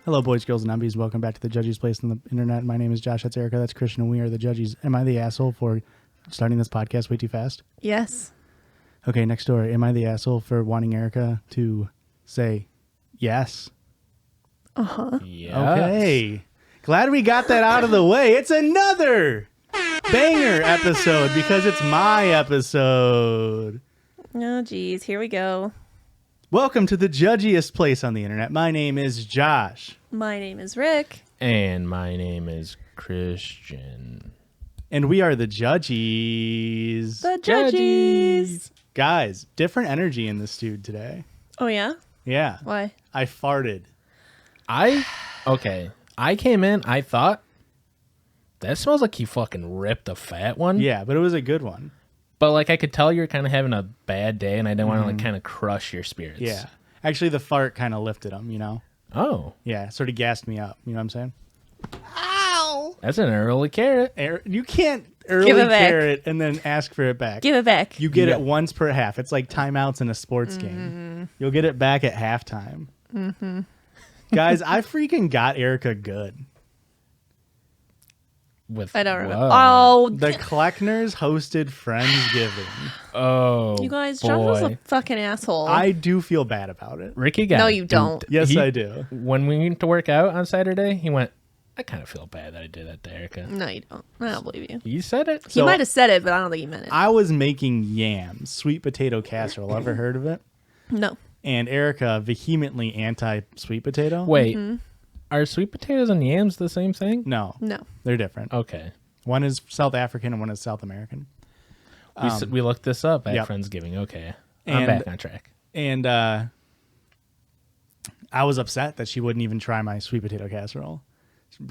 Hello, boys, girls, and umbies. Welcome back to the Judgies place on the internet. My name is Josh. That's ERIKA. That's Christian, and we are the Judgies. Am I the asshole for starting this podcast way too fast? Yes. Okay, next story. Am I the asshole for wanting ERIKA to say yes? Uh-huh. Yes. Okay. Glad we got that out of the way. It's another banger episode because it's my episode. Oh, geez. Here we go. Welcome to the judgiest place on the internet. My name is Josh. My name is Rick. And my name is Christian. And we are the Judgies. The Judgies. Guys, different energy in this dude today. Oh, yeah? Yeah. Why? I farted. I came in, I thought, that smells like he fucking ripped a fat one. Yeah, but it was a good one. But like I could tell you're kind of having a bad day and I didn't want to like kind of crush your spirits. Yeah. Actually, the fart kind of lifted him, you know? Oh. Yeah, sort of gassed me up. You know what I'm saying? Ow! That's an early carrot. You can't early it back. carrot and then ask for it back. Give it back. You get it once per half. It's like timeouts in a sports game. You'll get it back at halftime. Guys, I freaking got ERIKA good. With I don't remember. what? Oh, The Kleckners hosted Friendsgiving. Oh, you guys, boy. Josh was a fucking asshole. I do feel bad about it. Ricky got No, you don't. Yes, I do. When we went to work out on Saturday, he went, I kind of feel bad that I did that to ERIKA. No, you don't. I don't believe you. You said it? He So- might have said it, but I don't think he meant it. I was making yams, sweet potato casserole. Ever heard of it? No. And ERIKA vehemently anti-sweet potato. Wait, are sweet potatoes and yams the same thing? No, No. they're different. Okay. One is South African and one is South American. We looked this up at yep. Friendsgiving. Okay. I'm And- back on track. And I was upset that she wouldn't even try my sweet potato casserole.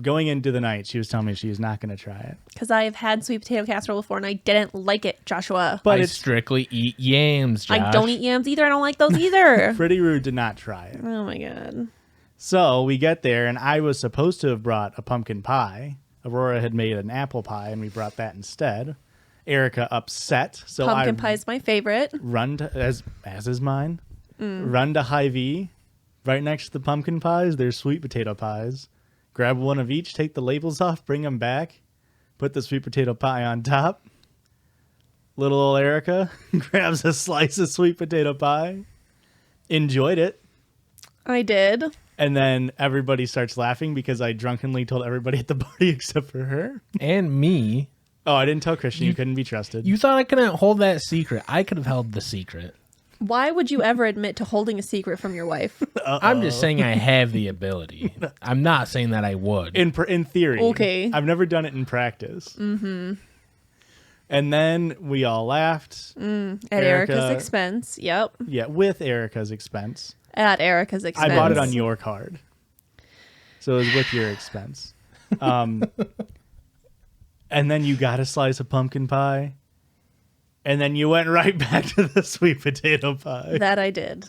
Going into the night, she was telling me she was not going to try it. Because I've had sweet potato casserole before and I didn't like it, Joshua. But I it's strictly eat yams, Josh. I don't eat yams either. I don't like those either. pretty rude to not try it. Oh, my God. So we get there, and I was supposed to have brought a pumpkin pie. Aurora had made an apple pie, and we brought that instead. ERIKA upset, so Pumpkin I pie is my favorite. run to, as is mine. Run to Hy-Vee. Right next to the pumpkin pies, there's sweet potato pies. Grab one of each, take the labels off, bring them back, put the sweet potato pie on top. Little old ERIKA grabs a slice of sweet potato pie. Enjoyed it. I did. And then everybody starts laughing because I drunkenly told everybody at the party except for her. And me. Oh, I didn't tell Christian. You couldn't be trusted. You thought I couldn't hold that secret. I could have held the secret. Why would you ever admit to holding a secret from your wife? I'm just saying I have the ability. I'm not saying that I would. In theory. Okay. I've never done it in practice. Mm-hmm. And then we all laughed. At ERIKA- ERIKA's expense. Yep. Yeah, with ERIKA's expense. At ERIKA's expense. I bought it on your card. So it was with your expense. And then you got a slice of pumpkin pie. And then you went right back to the sweet potato pie. That I did.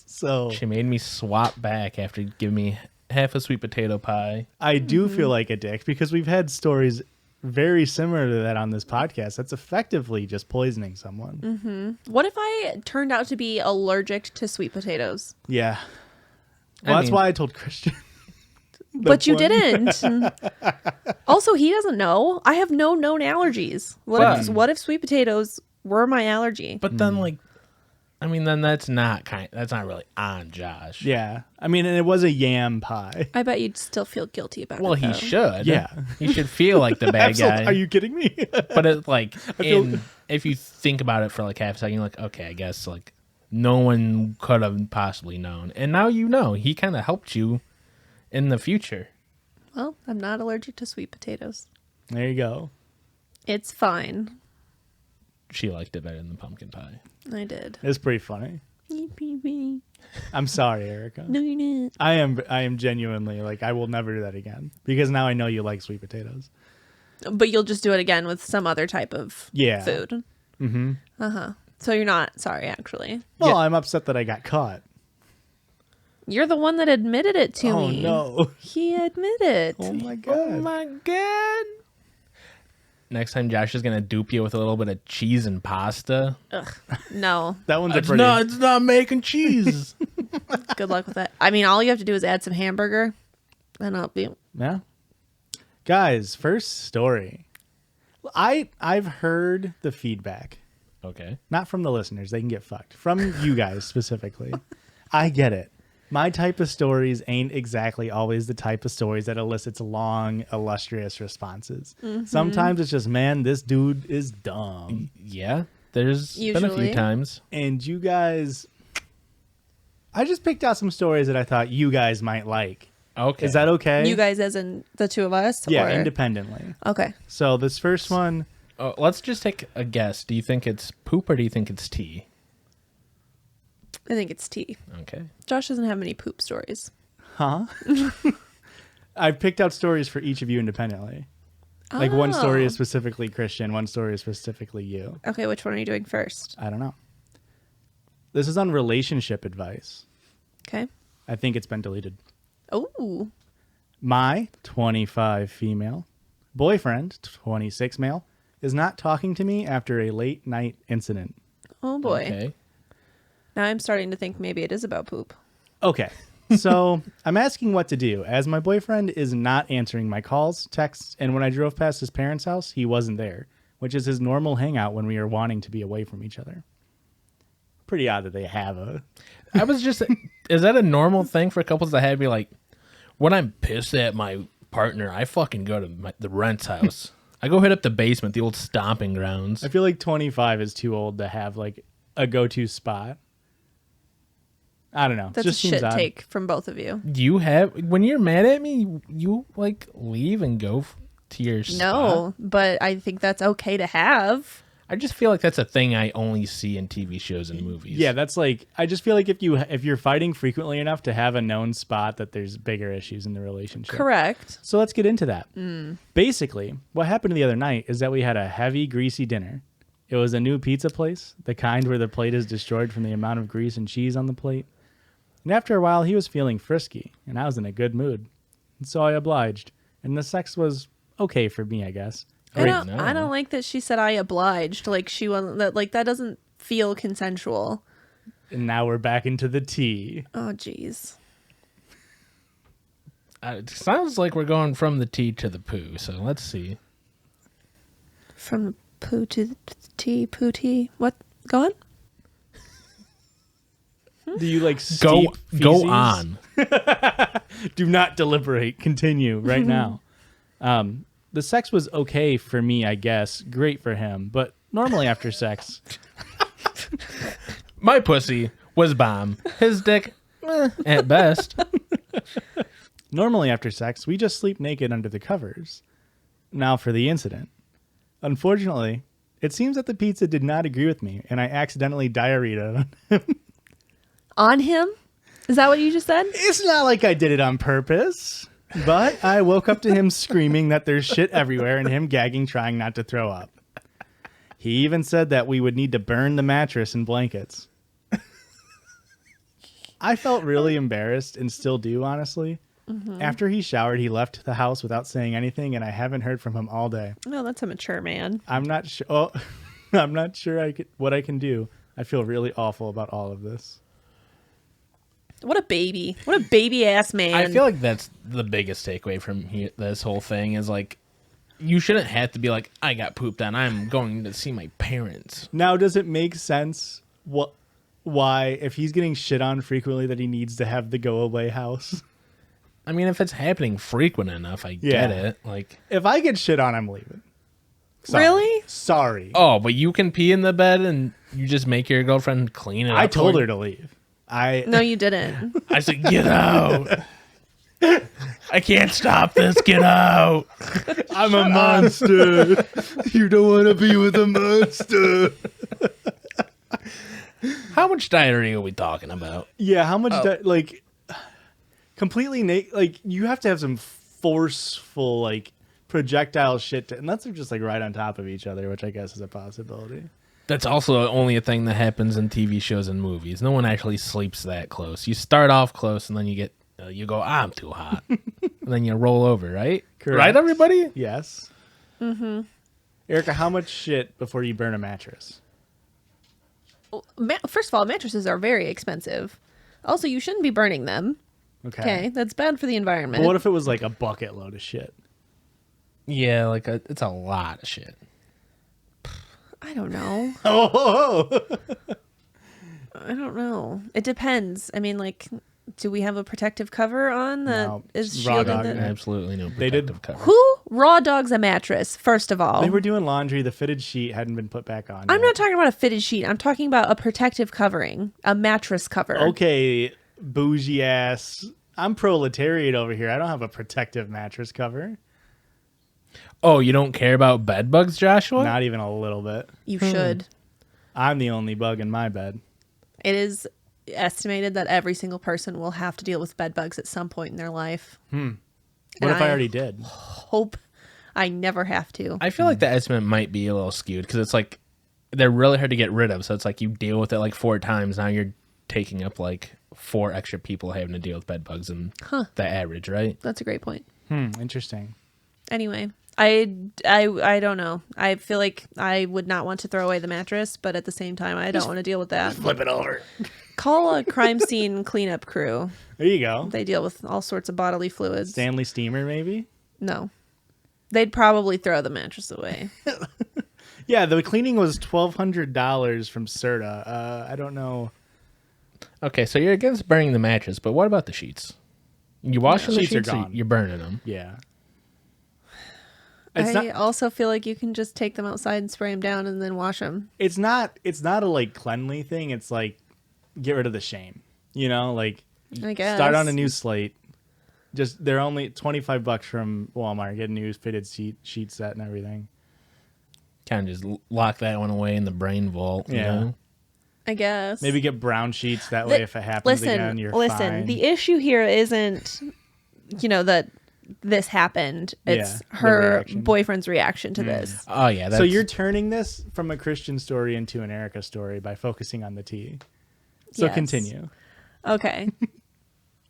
So She made me swap back after giving me half a sweet potato pie. I do feel like a dick because we've had stories very similar to that on this podcast. That's effectively just poisoning someone. What if I turned out to be allergic to sweet potatoes? Yeah. Well, that's mean- why I told Christian. But you one. didn't. Also, he doesn't know. I have no known allergies. What if sweet potatoes were my allergy? But then then that's not really on Josh. Yeah. I mean, and it was a yam pie. I bet you'd still feel guilty about Well, it. he though. should. Yeah. He should feel like the bad Absolutely. guy. Are you kidding me? But it's like, feel- if you think about it for like half a second, you're like, okay, I guess like no one could have possibly known. And now you know. He kind of helped you in the future. Well, I'm not allergic to sweet potatoes. There you go. It's fine. She liked it better than the pumpkin pie. I did. It's pretty funny. No, I'm sorry, ERIKA. you're not. I am genuinely like, I will never do that again because now I know you like sweet potatoes. But you'll just do it again with some other type of food. Mm-hmm. So you're not sorry, actually. Well, Yeah. I'm upset that I got caught. You're the one that admitted it to Oh, me. no. He admitted. Oh, my God. Oh my god. Next time Josh is gonna dupe you with a little bit of cheese and pasta. Ugh, no. That one's a It's pretty... not making cheese. Good luck with that. I mean, all you have to do is add some hamburger. Then I'll be. Yeah. Guys, first story. I've heard the feedback. Okay. Not from the listeners. They can get fucked. From you guys specifically. I get it. My type of stories ain't exactly always the type of stories that elicits long, illustrious responses. Sometimes it's just, man, this dude is dumb. Yeah. There's been a few Usually. times. And you guys... I just picked out some stories that I thought you guys might like. Okay. Is that okay? You guys, as in the two of us? Yeah, or? independently. Okay. So this first one... Oh, let's just take a guess. Do you think it's poop or do you think it's tea? I think it's tea. Okay. Josh doesn't have many poop stories. Huh? I've picked out stories for each of you independently. Like one story is specifically Christian, one story is specifically you. Okay, which one are you doing first? I don't know. This is on relationship advice. Okay. I think it's been deleted. Oh. My 25 female boyfriend, 26 male, is not talking to me after a late night incident. Oh boy. Okay. Now I'm starting to think maybe it is about poop. Okay. So I'm asking what to do, as my boyfriend is not answering my calls, texts, and when I drove past his parents' house, he wasn't there, which is his normal hangout when we are wanting to be away from each other. Pretty odd that they have a... I was just, is that a normal thing for couples to have? Be like, when I'm pissed at my partner, I fucking go to the rent's house. I go hit up the basement, the old stomping grounds. I feel like 25 is too old to have like a go-to spot. I don't know. That's Just a shit seems odd. take from both of you. You have, when you're mad at me, you like leave and go to your spot? No, but I think that's okay to have. I just feel like that's a thing I only see in TV shows and movies. Yeah, that's like, I just feel like if you're fighting frequently enough to have a known spot, that there's bigger issues in the relationship. Correct. So let's get into that. Basically, what happened the other night is that we had a heavy, greasy dinner. It was a new pizza place, the kind where the plate is destroyed from the amount of grease and cheese on the plate. And after a while, he was feeling frisky, and I was in a good mood. And so I obliged, and the sex was okay for me, I guess. I Great, don't, no. I don't like that she said I obliged. Like she wasn't that. Like that doesn't feel consensual. And now we're back into the tea. Oh jeez. It sounds like we're going from the tea to the poo, so let's see. From the poo to the tea, poo tea. What? Go on. Do you like Go steep go feces? on. Do not deliberate. Continue right now. The sex was okay for me, I guess. Great for him. But normally after sex, My pussy was bomb. His dick, at best. normally after sex, we just sleep naked under the covers. Now for the incident. Unfortunately, it seems that the pizza did not agree with me, and I accidentally diarrheaed. On him? Is that what you just said? It's not like I did it on purpose. But I woke up to him screaming that there's shit everywhere and him gagging, trying not to throw up. He even said that we would need to burn the mattress and blankets. I felt really embarrassed and still do, honestly. After he showered, he left the house without saying anything, and I haven't heard from him all day. Oh, that's a mature man. I'm not sure. Oh, I'm not sure what I can do. I feel really awful about all of this. What a baby. What a baby ass man. I feel like that's the biggest takeaway from this whole thing is like, you shouldn't have to be like, I got pooped on. I'm going to see my parents. Now, does it make sense why, if he's getting shit on frequently, that he needs to have the go-away house? I mean, if it's happening frequent enough, I Yeah. get it. Like, If I get shit on, I'm leaving. Sorry. Really? Sorry. oh, but you can pee in the bed and you just make your girlfriend clean it up. I told for her you? to leave. No, you didn't. I said, get out. I can't stop this. Get out. I'm a monster. You don't want to be with a monster. How much diarrhea are we talking about? Yeah, how much, like, completely naked, like, you have to have some forceful, like, projectile shit, unless they're just, like, right on top of each other, which I guess is a possibility. That's also only a thing that happens in TV shows and movies. No one actually sleeps that close. You start off close and then you get, you go, I'm too hot. And then you roll over, right? Correct. Right, everybody? Yes. Mm-hmm. Erica, how much shit before you burn a mattress? First of all, mattresses are very expensive. Also, you shouldn't be burning them. Okay, that's bad for the environment. But what if it was like a bucket load of shit? Yeah, like it's a lot of shit. I don't know. Oh, I don't know. It depends. I mean, like, do we have a protective cover on that No, is raw shielding dog. the... Absolutely no They did- protective cover. Who raw dogs a mattress? First of all, they were doing laundry. The fitted sheet hadn't been put back on. I'm yet. not talking about a fitted sheet. I'm talking about a protective covering, a mattress cover. Okay, bougie ass. I'm proletariat over here. I don't have a protective mattress cover. Oh, you don't care about bed bugs, Joshua? Not even a little bit. You should. I'm the only bug in my bed. It is estimated that every single person will have to deal with bed bugs at some point in their life. What And if I already did? Hope I never have to. I feel like the estimate might be a little skewed because it's like they're really hard to get rid of. So it's like you deal with it like 4 times. Now you're taking up like 4 extra people having to deal with bed bugs and the average, right? That's a great point. Interesting. Anyway, I don't know. I feel like I would not want to throw away the mattress, but at the same time, I don't want to deal with that. Flip it over. Call a crime scene cleanup crew. There you go. They deal with all sorts of bodily fluids. Stanley Steamer, maybe? No. They'd probably throw the mattress away. Yeah, the cleaning was $1,200 from Serta. I don't know. Okay, so you're against burning the mattress, but what about the sheets? You washing the Sheets are sheets or gone. you're burning them? Yeah. I also feel like you can just take them outside and spray them down and then wash them. It's not a like cleanly thing. It's like get rid of the shame. You know, like I guess. start on a new slate. Just they're only $25 from Walmart. Get a new fitted sheet set and everything. Kind of just lock that one away in the brain vault. You Yeah. know? I guess. Maybe get brown sheets. That way, if it happens again, you're fine. The issue here isn't, that this happened. It's Yeah, the her reaction. boyfriend's reaction to this. Oh yeah. That's, So you're turning this from a Christian story into an ERIKA story by focusing on the tea. So Yes. continue. Okay.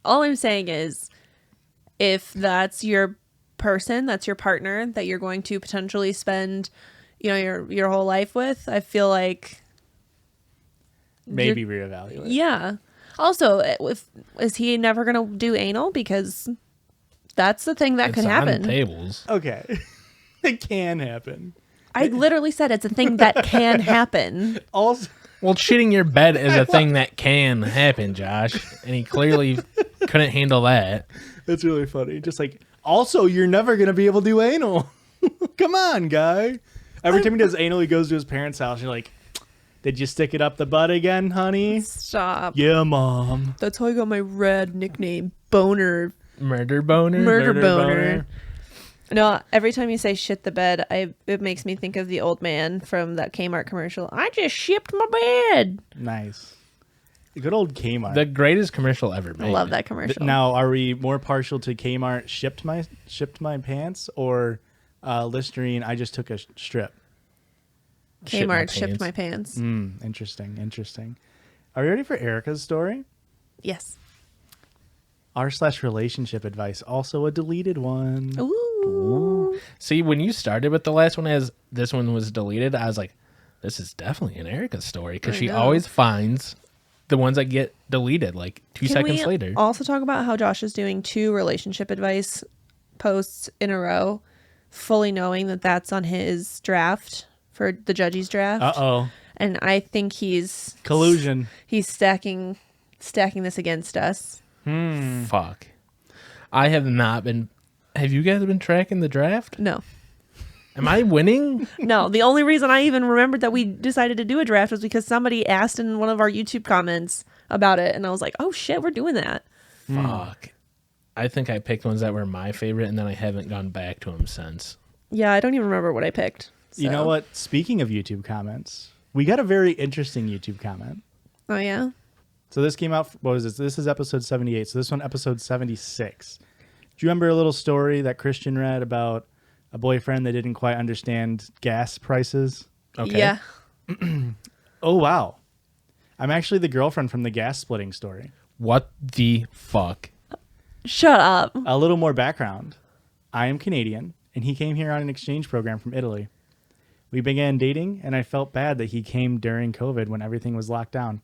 All I'm saying is, if that's your person, that's your partner that you're going to potentially spend, your whole life with, I feel like Maybe reevaluate. yeah. Also, is he never going to do anal? Because that's the thing that it's can on happen. tables. Okay. It can happen. I literally said it's a thing that can happen. Also, Well, shitting your bed is a thing that can happen, Josh, and he clearly couldn't handle that. that's really funny. Just like, also, you're never going to be able to do anal. Come on, guy. Every time he does anal, he goes to his parents' house. You're like, did you stick it up the butt again, honey? Stop. Yeah, mom. That's how I got my rad nickname, Boner. Murder boner. Murder boner. No, every time you say shit the bed, it makes me think of the old man from that Kmart commercial. I just shipped my bed. Nice. Good old Kmart. The greatest commercial ever made. I love that commercial. Now, are we more partial to Kmart shipped my pants or Listerine? I just took a strip. Kmart Shit shipped my my pants. Interesting. Are you ready for Erica's story? Yes. r/relationship advice, also a deleted one. Ooh. See, when you started with the last one as this one was deleted, I was like, this is definitely an ERIKA story because I she know. always finds the ones that get deleted like 2 Can seconds we later. also talk about how Josh is doing 2 relationship advice posts in a row, fully knowing that that's on his draft for the Judgies draft? Uh-oh. And I think he's Collusion. He's stacking this against us. Fuck. I have not been. Have you guys been tracking the draft? No. Am I winning? No, the only reason I even remembered that we decided to do a draft was because somebody asked in one of our YouTube comments about it, and I was like, oh shit, we're doing that. Fuck. I think I picked ones that were my favorite, and then I haven't gone back to them since. Yeah, I don't even remember what I picked. You know so. what? Speaking of YouTube comments, we got a very interesting YouTube comment. Oh, yeah? So this came out, what was this? This is episode 78. So this one, episode 76. Do you remember a little story that Christian read about a boyfriend that didn't quite understand gas prices? Okay. Yeah. Oh, wow. I'm actually the girlfriend from the gas splitting story. What the fuck? Shut up. A little more background. I am Canadian, and he came here on an exchange program from Italy. We began dating, and I felt bad that he came during COVID when everything was locked down.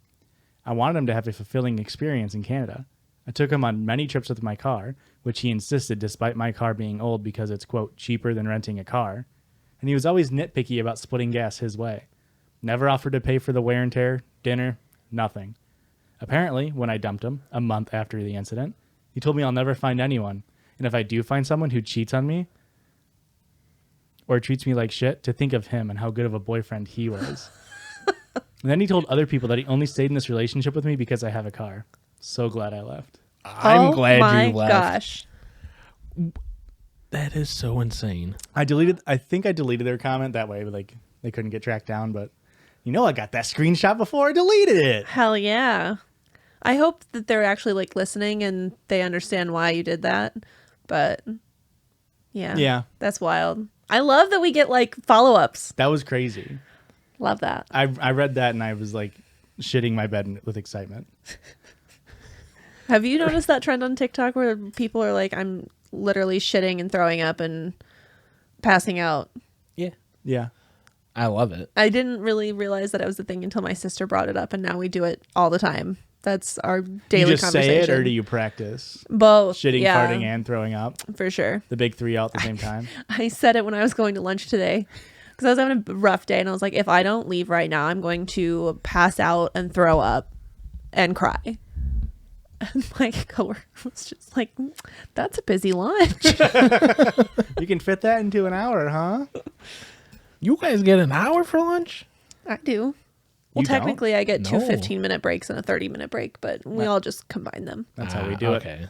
I wanted him to have a fulfilling experience in Canada. I took him on many trips with my car, which he insisted despite my car being old because it's, quote, cheaper than renting a car. And he was always nitpicky about splitting gas his way. Never offered to pay for the wear and tear, dinner, nothing. Apparently, when I dumped him, a month after the incident, he told me I'll never find anyone. And if I do find someone who cheats on me or treats me like shit, to think of him and how good of a boyfriend he was. And then he told other people that he only stayed in this relationship with me because I have a car. So glad I left. I'm glad you left. Gosh. That is so insane. I think I deleted their comment that way, but like they couldn't get tracked down, but I got that screenshot before I deleted it. Hell yeah. I hope that they're actually like listening and they understand why you did that. But yeah. That's wild. I love that we get like follow-ups. That was crazy. Love that. I read that and I was like shitting my bed with excitement. Have you noticed that trend on TikTok where people are like, I'm literally shitting and throwing up and passing out? Yeah. Yeah. I love it. I didn't really realize that it was a thing until my sister brought it up, and now we do it all the time. That's our daily You just conversation. say it, or do you practice? Both. Shitting, yeah, farting, and throwing up. for sure. The big three all at the same time. I said it when I was going to lunch today because I was having a rough day, and I was like, if I don't leave right now, I'm going to pass out and throw up and cry. And my coworker was just like, that's a busy lunch. You can fit that into an hour, huh? You guys get an hour for lunch? I do. Well, You technically, I get two No. 15-minute breaks and a 30-minute break, but we all just combine them. That's how we do it. Okay.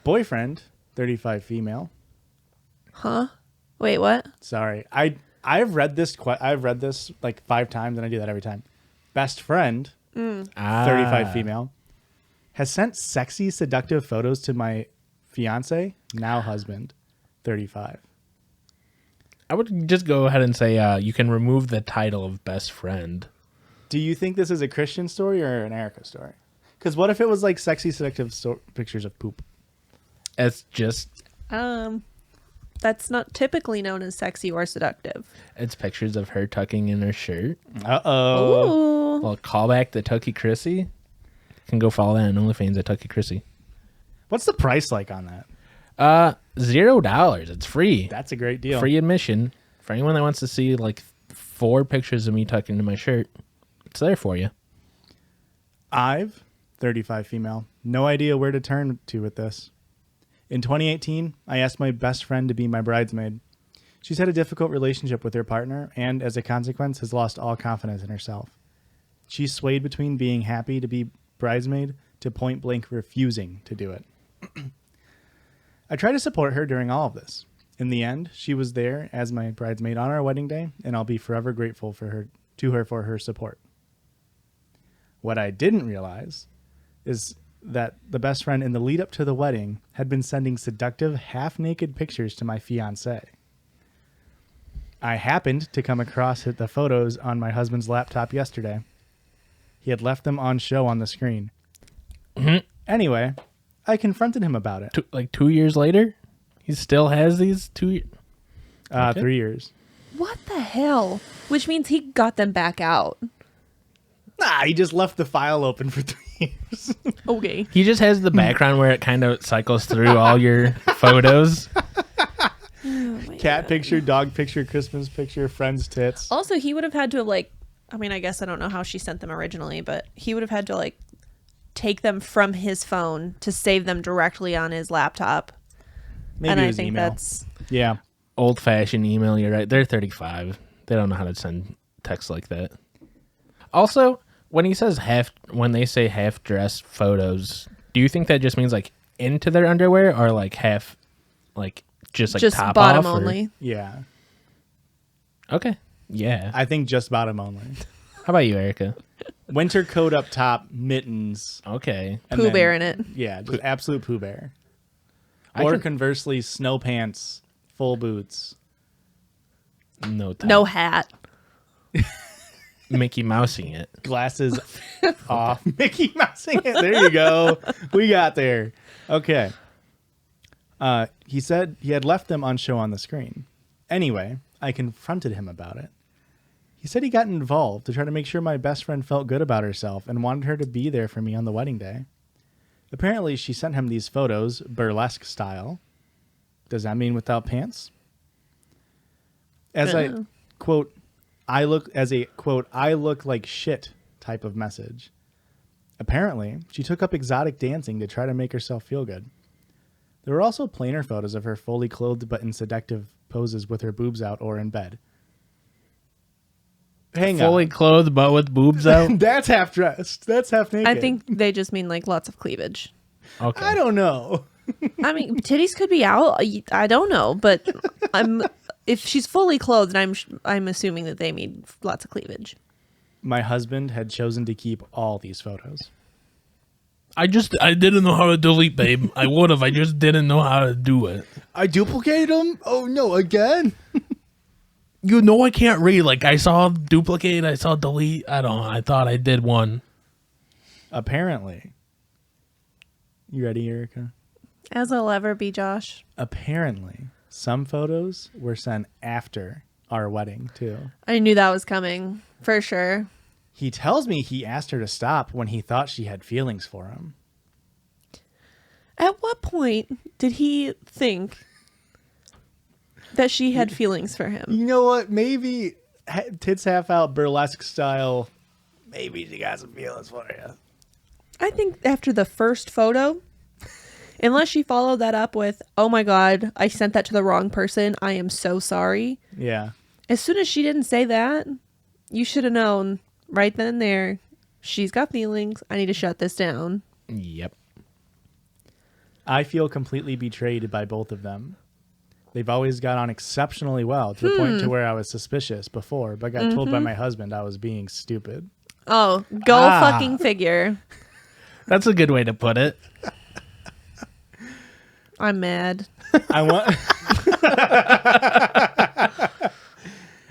Boyfriend, 35 female. Huh? Wait, what? Sorry. I've read this like 5 times and I do that every time. Best friend, 35 female, has sent sexy, seductive photos to my fiance, now husband, 35. I would just go ahead and say you can remove the title of best friend. Do you think this is a Christian story or an ERIKA story? Because what if it was like sexy, seductive pictures of poop? It's just That's not typically known as sexy or seductive. it's pictures of her tucking in her shirt. Uh-oh. Ooh. Well, callback to Tucky Chrissy. Can go follow that on OnlyFans at Tucky Chrissy. What's the price like on that? $0. It's free. That's a great deal. Free admission for anyone that wants to see like 4 pictures of me tucking into my shirt. It's there for you. I've 35 female. No idea where to turn to with this. In 2018, I asked my best friend to be my bridesmaid. She's had a difficult relationship with her partner and, as a consequence, has lost all confidence in herself. She's swayed between being happy to be bridesmaid to point blank refusing to do it. I tried to support her during all of this. In the end, she was there as my bridesmaid on our wedding day, and I'll be forever grateful to her for her support. What I didn't realize is that the best friend in the lead up to the wedding had been sending seductive half-naked pictures to my fiancé. I happened to come across the photos on my husband's laptop yesterday. He had left them on show on the screen. Anyway, I confronted him about it. 2 years later, he still has these 2 years. 3 years. What the hell? Which means he got them back out. He just left the file open for 3 years. Okay. He just has the background where it kind of cycles through all your photos. Cat picture, dog picture, Christmas picture, friend's tits. Also, he would have had to have I guess I don't know how she sent them originally, but he would have had to take them from his phone to save them directly on his laptop. Maybe and it I was think email. that's Yeah. Old-fashioned email, you're right. They're 35. They don't know how to send text like that. Also, when they say half-dressed photos, do you think that just means into their underwear or half, just top bottom off, only. Yeah. Okay. Yeah. I think just bottom only. How about you, Erica? Winter coat up top, mittens. Okay. and Pooh then- Bear in it. Yeah, just absolute Pooh Bear. I Or can- conversely, snow pants, full boots. No top. No hat. Mickey Mousing it. Glasses off. Mickey Mousing it. There you go. We got there. Okay. He said he had left them on show on the screen. Anyway, I confronted him about it. He said he got involved to try to make sure my best friend felt good about herself and wanted her to be there for me on the wedding day. Apparently, she sent him these photos, burlesque style. Does that mean without pants? As I quote, I look like shit type of message. Apparently, she took up exotic dancing to try to make herself feel good. There were also plainer photos of her fully clothed but in seductive poses with her boobs out or in bed. Hang on. Fully clothed but with boobs out? That's half dressed. That's half naked. I think they just mean like lots of cleavage. Okay. I don't know. I mean, titties could be out. I don't know, but if she's fully clothed, I'm assuming that they mean lots of cleavage. My husband had chosen to keep all these photos. I didn't know how to delete, babe. I would have. I just didn't know how to do it. I duplicated them? Oh, no, again? You know I can't read. Like, I saw duplicate, I saw delete. I don't know. I thought I did one. Apparently. You ready, Erika? As I'll ever be, Josh. Apparently, some photos were sent after our wedding, too. I knew that was coming, for sure. He tells me he asked her to stop when he thought she had feelings for him. At what point did he think that she had feelings for him? You know what? Maybe tits half out, burlesque style. Maybe she got some feelings for you. I think after the first photo, unless she followed that up with, oh my God, I sent that to the wrong person. I am so sorry. Yeah. As soon as she didn't say that, you should have known right then and there, she's got feelings. I need to shut this down. Yep. I feel completely betrayed by both of them. They've always got on exceptionally well to the point to where I was suspicious before, but got told by my husband I was being stupid. Oh, go fucking figure. That's a good way to put it. I'm mad. I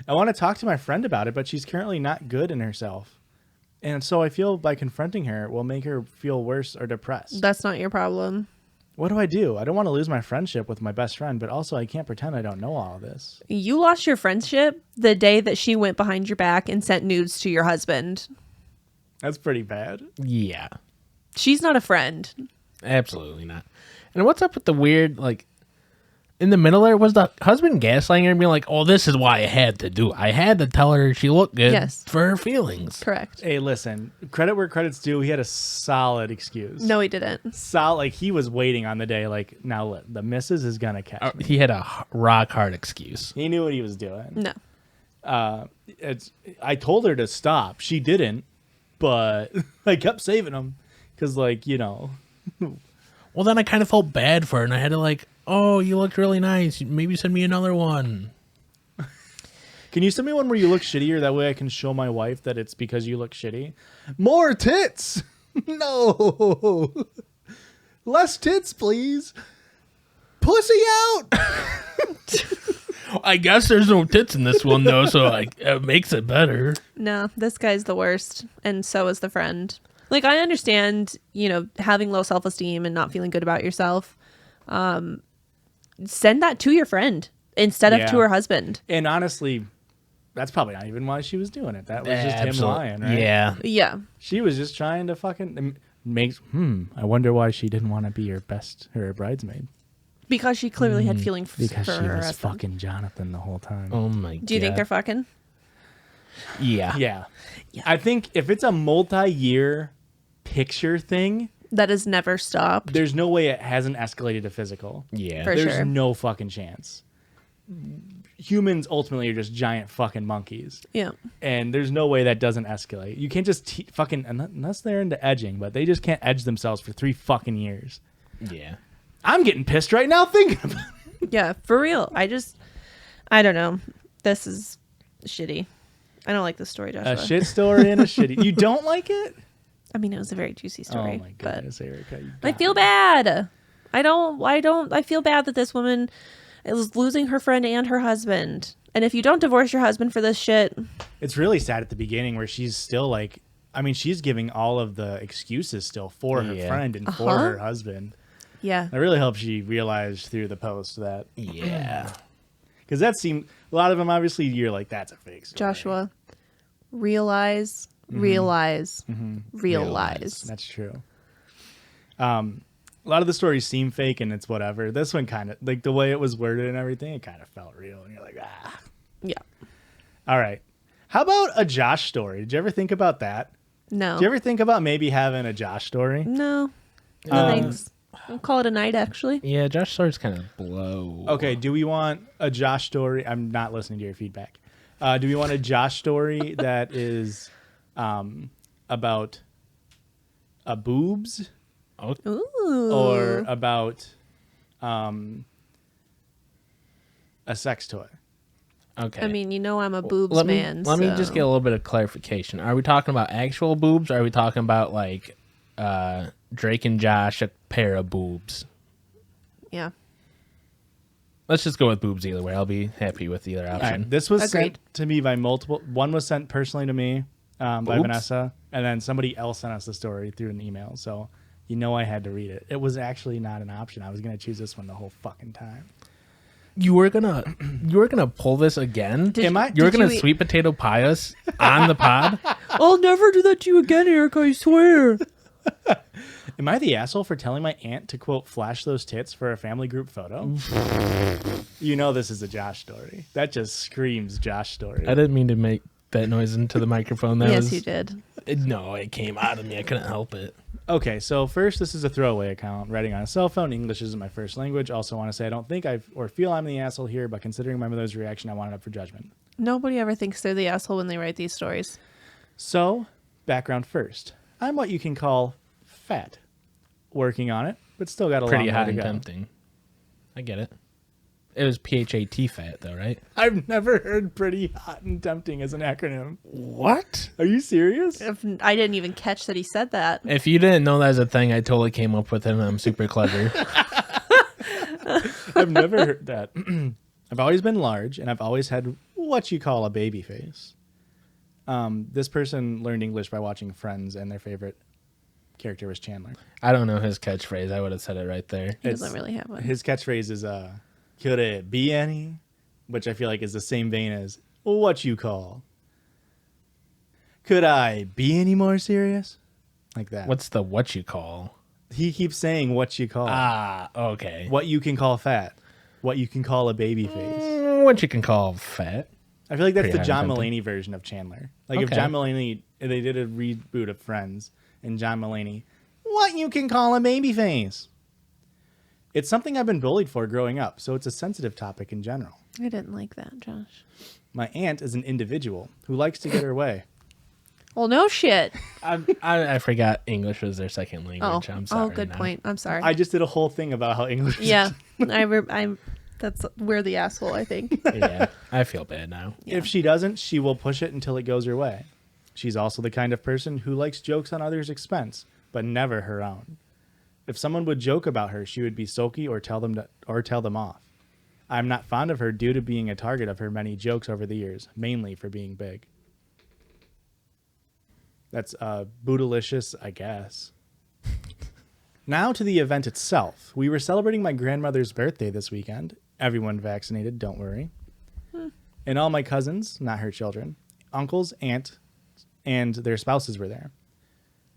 want to talk to my friend about it, but she's currently not good in herself. And so I feel by confronting her will make her feel worse or depressed. That's not your problem. What do? I don't want to lose my friendship with my best friend, but also I can't pretend I don't know all of this. You lost your friendship the day that she went behind your back and sent nudes to your husband. That's pretty bad. Yeah. She's not a friend. Absolutely not. And what's up with the weird, like, in the middle there, was the husband gaslighting her and being like, oh, this is why I had to do it. I had to tell her she looked good for her feelings. Correct. Hey, listen, credit where credit's due. He had a solid excuse. No, he didn't. Like, he was waiting on the day, like, now the missus is going to catch me. He had a rock hard excuse. He knew what he was doing. No. I told her to stop. She didn't, but I kept saving him because, like, you know. Well, then I kind of felt bad for her, and I had to, like, oh, you looked really nice. Maybe send me another one. Can you send me one where you look shittier? That way I can show my wife that it's because you look shitty. More tits! No! Less tits, please! Pussy out! I guess there's no tits in this one, though, so it makes it better. No, this guy's the worst, and so is the friend. Like, I understand, you know, having low self-esteem and not feeling good about yourself. Send that to your friend instead of to her husband. And honestly, that's probably not even why she was doing it. That was just him lying, right? Yeah. Yeah. She was just trying to fucking I wonder why she didn't want to be her bridesmaid. Because she clearly had feelings for her Because she was husband. fucking Jonathan the whole time. Oh, my God. Do you think they're fucking? Yeah. Yeah. I think if it's a multi-year picture thing, That has never stopped. there's no way it hasn't escalated to physical. Yeah. For There's sure. no fucking chance. Humans ultimately are just giant fucking monkeys. Yeah. And there's no way that doesn't escalate. You can't just fucking, unless they're into edging, but they just can't edge themselves for 3 fucking years. Yeah. I'm getting pissed right now thinking about it. Yeah, for real. I don't know. This is shitty. I don't like this story, Joshua. A shit story and a shitty. You don't like it? I mean, it was a very juicy story. Oh my goodness, Erika. But I feel bad. I feel bad that this woman is losing her friend and her husband. And if you don't divorce your husband for this shit. It's really sad at the beginning where she's still like, I mean, she's giving all of the excuses still for her friend and for her husband. Yeah. I really hope she realized through the post that. Yeah. Because that seemed, a lot of them, obviously, you're like, that's a fake story. Joshua, realize. That's true. A lot of the stories seem fake and it's whatever. This one kind of, like the way it was worded and everything, it kind of felt real. And you're like, ah. Yeah. All right. How about a Josh story? Did you ever think about that? No. Did you ever think about maybe having a Josh story? No. No thanks. I'll call it a night, actually. Yeah, Josh stories kind of blow. Okay, do we want a Josh story? I'm not listening to your feedback. Do we want a Josh story that is about boobs? Ooh. Or about a sex toy? Okay. I mean, you know I'm a boobs let man. Me just get a little bit of clarification. Are we talking about actual boobs, or are we talking about like Drake and Josh, a pair of boobs? Yeah. Let's just go with boobs either way. I'll be happy with either option. All right, this was Agreed. sent to me by multiple. One was sent personally to me by Vanessa, and then somebody else sent us the story through an email. So you know I had to read it. It was actually not an option. I was going to choose this one the whole fucking time. You were gonna pull this again? Am I? You were gonna sweet potato pie us on the pod? I'll never do that to you again, Eric. I swear. Am I the asshole for telling my aunt to, quote, flash those tits for a family group photo? You know this is a Josh story. That just screams Josh story. I didn't mean to make that noise into the microphone. Yes, you did. No, it came out of me. I couldn't help it. Okay, so first, this is a throwaway account. Writing on a cell phone. English isn't my first language. Also want to say I don't think or feel I'm the asshole here, but considering my mother's reaction, I want it up for judgment. Nobody ever thinks they're the asshole when they write these stories. So, background first. I'm what you can call fat. Working on it, but still got a Pretty long way hot to and go. tempting. I get it. It was PHAT fat, though, right? I've never heard pretty hot and tempting as an acronym. What? Are you serious? I didn't even catch that he said that. If you didn't know that was a thing, I totally came up with it, and I'm super clever. I've never heard that. I've always been large, and I've always had what you call a baby face. This person learned English by watching Friends, and their favorite character was Chandler. I don't know his catchphrase. I would have said it right there. He doesn't really have one. His catchphrase is, could it be any? Which I feel like is the same vein as what you call. Could I be any more serious? Like that. What's the what you call? He keeps saying what you call. Ah, okay. What you can call fat. What you can call a baby face. What you can call fat. I feel like that's Pretty the John high tempting. Mulaney version of Chandler. Like if Okay. John Mulaney, they did a reboot of Friends, and John Mulaney, what you can call a baby face. It's something I've been bullied for growing up, so it's a sensitive topic in general. I didn't like that, Josh. My aunt is an individual who likes to get her way. Well, no shit. I forgot English was their second language. I'm sorry. good now. point. I'm sorry. I just did a whole thing about how English is. Yeah, that's we're the asshole. I think. Yeah, I feel bad now. If she doesn't, she will push it until it goes her way. She's also the kind of person who likes jokes on others' expense, but never her own. If someone would joke about her, she would be sulky or tell them off. I'm not fond of her due to being a target of her many jokes over the years, mainly for being big. That's bootylicious, I guess. Now to the event itself. We were celebrating my grandmother's birthday this weekend. Everyone vaccinated, don't worry. And all my cousins, not her children, uncles, aunt, and their spouses were there.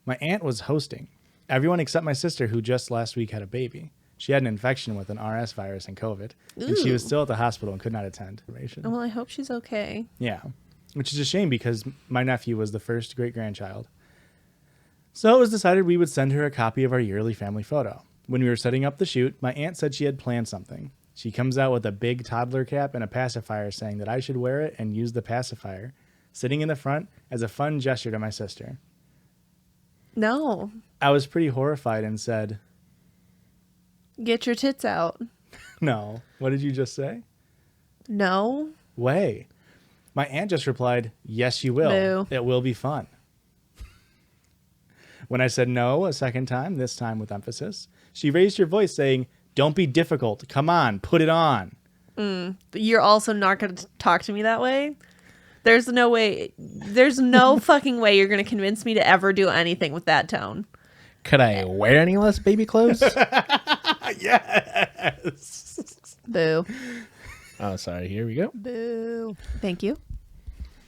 My aunt was hosting. Everyone except my sister, who just last week had a baby. She had an infection with an RS virus and COVID, and she was Ooh. still at the hospital and could not attend. Well, I hope she's okay. Yeah, which is a shame because my nephew was the first great-grandchild. So it was decided we would send her a copy of our yearly family photo. When we were setting up the shoot, my aunt said she had planned something. She comes out with a big toddler cap and a pacifier saying that I should wear it and use the pacifier, sitting in the front as a fun gesture to my sister. No, I was pretty horrified and said, get your tits out. no. What did you just say? No. Way. My aunt just replied, yes, you will. Boo. It will be fun. When I said no a second time, this time with emphasis, she raised her voice saying, don't be difficult. Come on, put it on. You're also not going to talk to me that way? There's no way. There's no fucking way you're going to convince me to ever do anything with that tone. Could I wear any less baby clothes? Yes. Boo. Oh, sorry. Here we go. Boo. Thank you.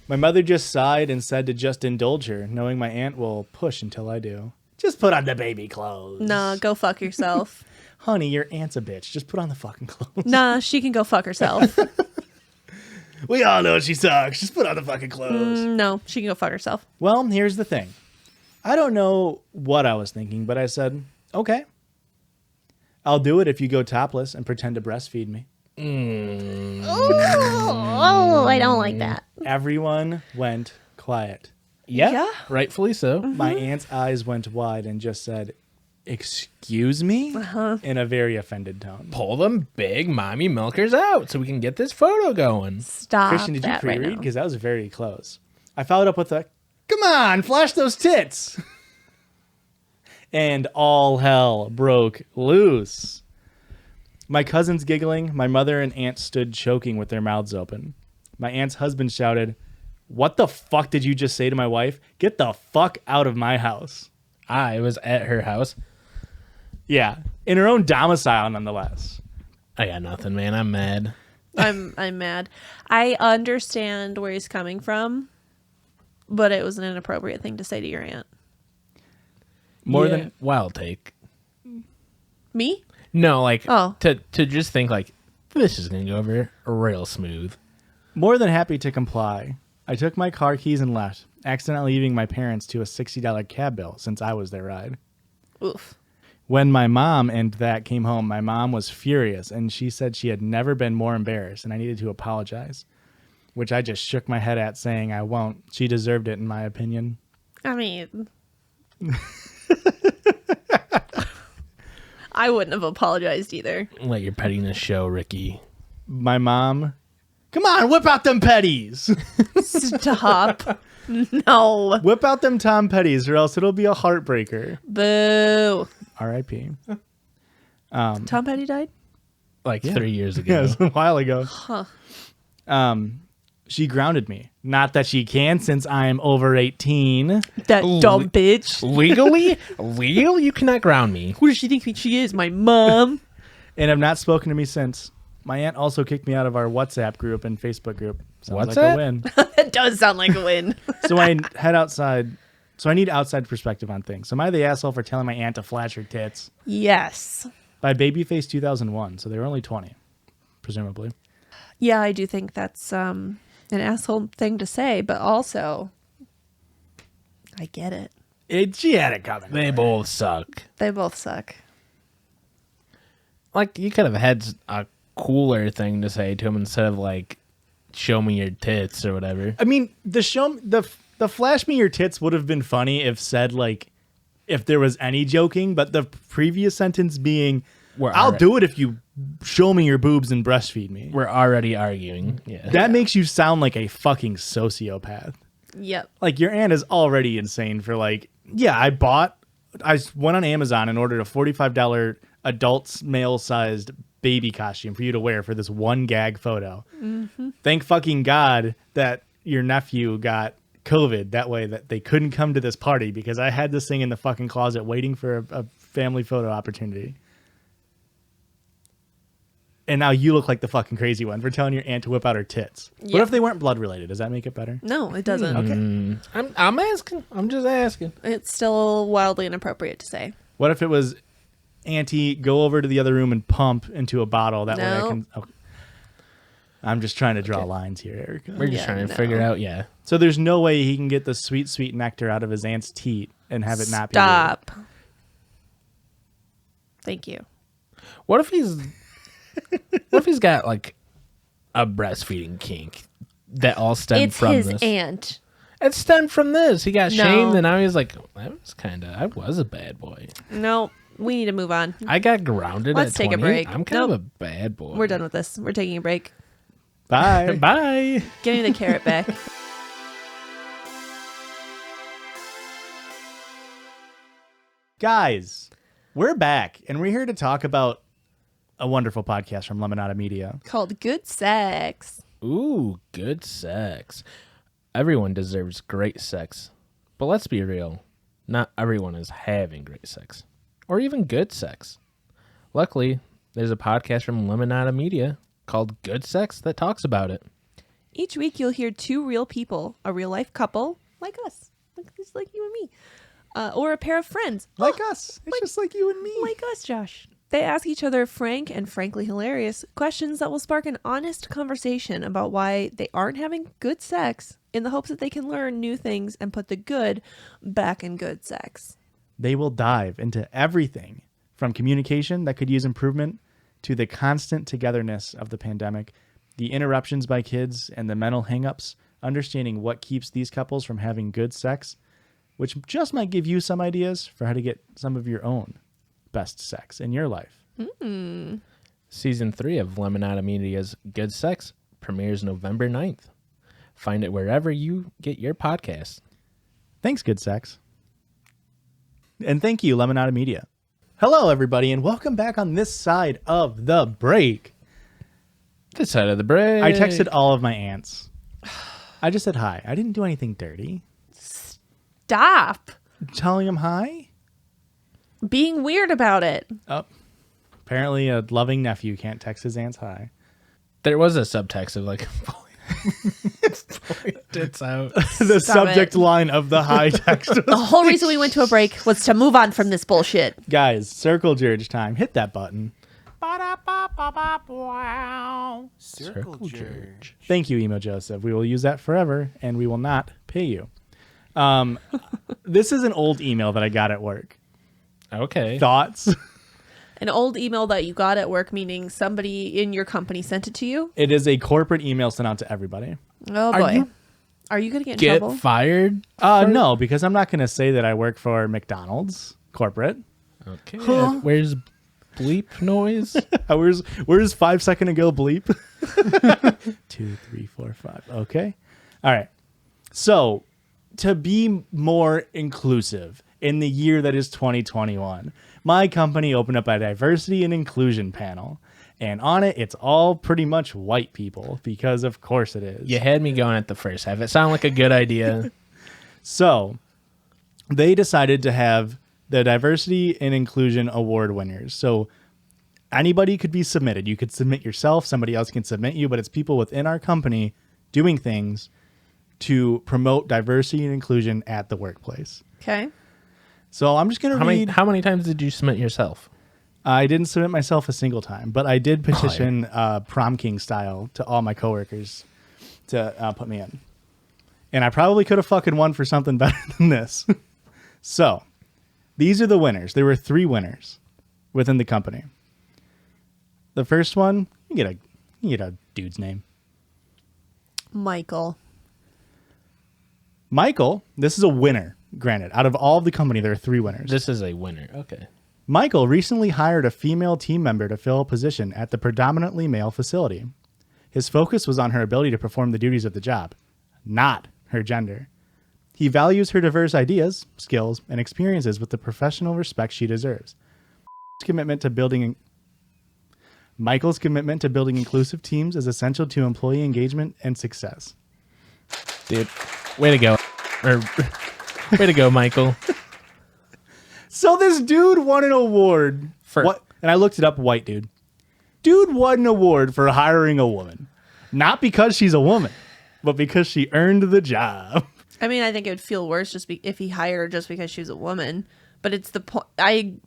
My mother just sighed and said to just indulge her, knowing my aunt will push until I do. Just put on the baby clothes. Nah, go fuck yourself. Honey, your aunt's a bitch. Just put on the fucking clothes. Nah, she can go fuck herself. We all know she sucks. Just put on the fucking clothes. No, she can go fuck herself. Well, here's the thing. I don't know what I was thinking, but I said, okay. I'll do it if you go topless and pretend to breastfeed me. Oh, I don't like that. Everyone went quiet. Yeah, rightfully so. My aunt's eyes went wide and just said, excuse me? In a very offended tone. Pull them big mommy milkers out so we can get this photo going. Stop. Christian, did you that right pre-read? now. Because that was very close. I followed up with a, come on, flash those tits. And all hell broke loose. My cousins giggling, my mother and aunt stood choking with their mouths open. My aunt's husband shouted, what the fuck did you just say to my wife? Get the fuck out of my house. I was at her house. Yeah, in her own domicile, nonetheless. I got nothing, man. I'm mad. I'm mad. I understand where he's coming from, but it was an inappropriate thing to say to your aunt. More Yeah. than Wild take. Me? No, like Oh. to just think like this is gonna go over real smooth. More than happy to comply. I took my car keys and left, accidentally leaving my parents to a $60 cab bill since I was their ride. Oof. When my mom and that came home, my mom was furious, and she said she had never been more embarrassed, and I needed to apologize, which I just shook my head at, saying I won't. She deserved it, in my opinion. I mean, I wouldn't have apologized either. Let your pettiness show, Ricky. My mom, come on, whip out them petties. Stop. No. Whip out them Tom Petties, or else it'll be a heartbreaker. Boo. R.I.P. Tom Petty died? Like 3 years ago. Yeah, it was a while ago. Huh. She grounded me. Not that she can, since I'm over 18. That dumb bitch. Legally? Legal? You cannot ground me. Who does she think she is? My mom? And have not spoken to me since. My aunt also kicked me out of our WhatsApp group and Facebook group. Sounds like WhatsApp? a win. That does sound like a win. So I head outside. So I need outside perspective on things. So am I the asshole for telling my aunt to flash her tits? Yes. By Babyface 2001. So they were only 20, presumably. Yeah, I do think that's an asshole thing to say, but also, I get it. She had it coming. They both suck. They both suck. Like, you could have had a cooler thing to say to him instead of, like, show me your tits or whatever. I mean, the flash me your tits would have been funny if said, like, if there was any joking, but the previous sentence being, I'll do it if you show me your boobs and breastfeed me. We're already arguing. Yeah. That makes you sound like a fucking sociopath. Yep. Like, your aunt is already insane for, like, yeah, I went on Amazon and ordered a $45 adult male-sized baby costume for you to wear for this one gag photo. Mm-hmm. Thank fucking God that your nephew got COVID. That way that they couldn't come to this party because I had this thing in the fucking closet waiting for a family photo opportunity. And now you look like the fucking crazy one for telling your aunt to whip out her tits. Yeah. What if they weren't blood related? Does that make it better? No, it doesn't. Okay. I'm asking. I'm just asking. It's still wildly inappropriate to say. What if it was, Auntie, go over to the other room and pump into a bottle? That way I No. can... Okay. I'm just trying to draw lines here, Erica. We're just trying to figure out, yeah. So there's no way he can get the sweet, sweet nectar out of his aunt's teat and have it not be Stop. Thank you. What if he's got, like, a breastfeeding kink that all stemmed It's from his this? aunt. It stemmed from this. He got No. shamed, and now he's like, I was a bad boy. No, we need to move on. I got grounded Let's at take a 20. break. I'm kind of Nope. a bad boy. We're done with this. We're taking a break. Bye. Bye. Give me the carrot back. Guys, we're back, and we're here to talk about a wonderful podcast from Lemonada Media. Called Good Sex. Ooh, good sex. Everyone deserves great sex. But let's be real. Not everyone is having great sex. Or even good sex. Luckily, there's a podcast from Lemonada Media called Good Sex that talks about it. Each week you'll hear two real people, a real life couple, like us, like you and me, or a pair of friends. Like us. It's just like you and me. Like us, Josh. They ask each other frank and frankly hilarious questions that will spark an honest conversation about why they aren't having good sex in the hopes that they can learn new things and put the good back in good sex. They will dive into everything from communication that could use improvement to the constant togetherness of the pandemic, the interruptions by kids, and the mental hangups, understanding what keeps these couples from having good sex, which just might give you some ideas for how to get some of your own best sex in your life. Season 3 of Lemonada Media's Good Sex premieres November 9th. Find it wherever you get your podcasts. Thanks, Good Sex. And thank you, Lemonada Media. Hello, everybody, and welcome back on this side of the break. This side of the break. I texted all of my aunts. I just said hi. I didn't do anything dirty. Stop Telling them hi? being weird about it. Oh, apparently a loving nephew can't text his aunts hi. There was a subtext of like, tits out. The Stop subject it. line of the hi text. The whole reason we went to a break was to move on from this bullshit. Guys, circle George time. Hit that button. Circle George. Thank you, Emo Joseph. We will use that forever, and we will not pay you. This is an old email that I got at work. Okay. Thoughts? An old email that you got at work, meaning somebody in your company sent it to you? It is a corporate email sent out to everybody. Oh, Are boy. you- Are you going to get in Get trouble? fired? No, because I'm not going to say that I work for McDonald's corporate. Okay. Where's bleep noise? Where's 5 second ago bleep? 2, 3, 4, 5. Okay. All right. So to be more inclusive in the year that is 2021, my company opened up a diversity and inclusion panel. And on it, it's all pretty much white people because, of course, it is. You had me going at the first half. It sounded like a good idea. So they decided to have the diversity and inclusion award winners. So anybody could be submitted. You could submit yourself. Somebody else can submit you. But it's people within our company doing things to promote diversity and inclusion at the workplace. Okay. So I'm just going to read. How many times did you submit yourself? I didn't submit myself a single time, but I did petition prom king style to all my coworkers to put me in. And I probably could have fucking won for something better than this. So these are the winners. There were 3 winners within the company. The first one, you get a dude's name. Michael. Michael, this is a winner, granted. Out of all of the company, there are 3 winners. This is a winner. Okay. Michael recently hired a female team member to fill a position at the predominantly male facility. His focus was on her ability to perform the duties of the job, not her gender. He values her diverse ideas, skills, and experiences with the professional respect she deserves. Michael's commitment to building inclusive teams is essential to employee engagement and success. Dude, way to go. Way to go, Michael. So this dude won an award For- what? And I looked it up. White dude. Dude won an award for hiring a woman, not because she's a woman, but because she earned the job. I mean, I think it would feel worse if he hired her just because she was a woman. But it's the point.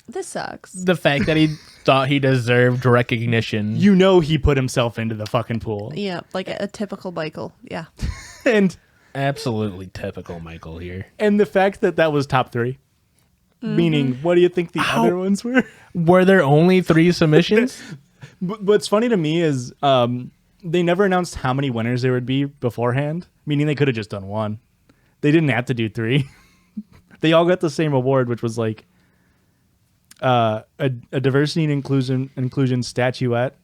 This sucks. The fact that he thought he deserved recognition. You know he put himself into the fucking pool. Yeah, like a typical Michael. Yeah. And Absolutely typical Michael here. the fact that that was top 3. Meaning, what do you think the other ones were? Were there only 3 submissions? What's funny to me is they never announced how many winners there would be beforehand, meaning they could have just done 1. They didn't have to do 3. They all got the same award, which was like a diversity and inclusion statuette,